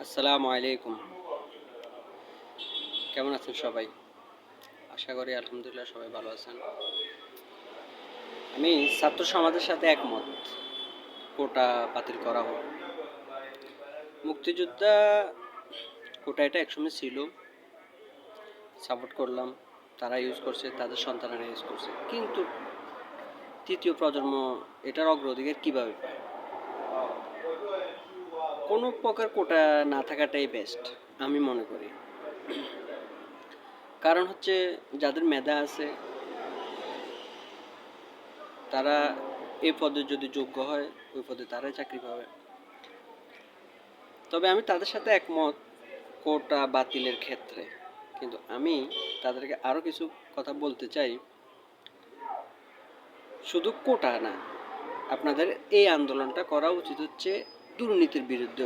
আসসালামু আলাইকুম। কেমন আছেন সবাই? আশা করি আলহামদুলিল্লাহ সবাই ভালো আছেন। আমি ছাত্র সমাজের সাথে একমত। কোটা বাতিল করা হোক। মুক্তিযোদ্ধা কোটা এটা একসময় ছিল, সাপোর্ট করলাম। তারা ইউজ করছে, তাদের সন্তানেরা ইউজ করছে। কিন্তু তৃতীয় প্রজন্ম এটার অগ্রাধিকার কিভাবে পায়? কোনো প্রকার কোটা না থাকাটাই বেস্ট আমি মনে করি। কারণ হচ্ছে যাদের মেধা আছে তারা এই পদে যদি যোগ্য হয় ওই পদে তারাই চাকরি পাবে। তবে আমি তাদের সাথে একমত কোটা বাতিলের ক্ষেত্রে, কিন্তু আমি তাদেরকে আরও কিছু কথা বলতে চাই। শুধু কোটা না, আপনাদের এই আন্দোলনটা করা উচিত হচ্ছে দুর্নীতির বিরুদ্ধে।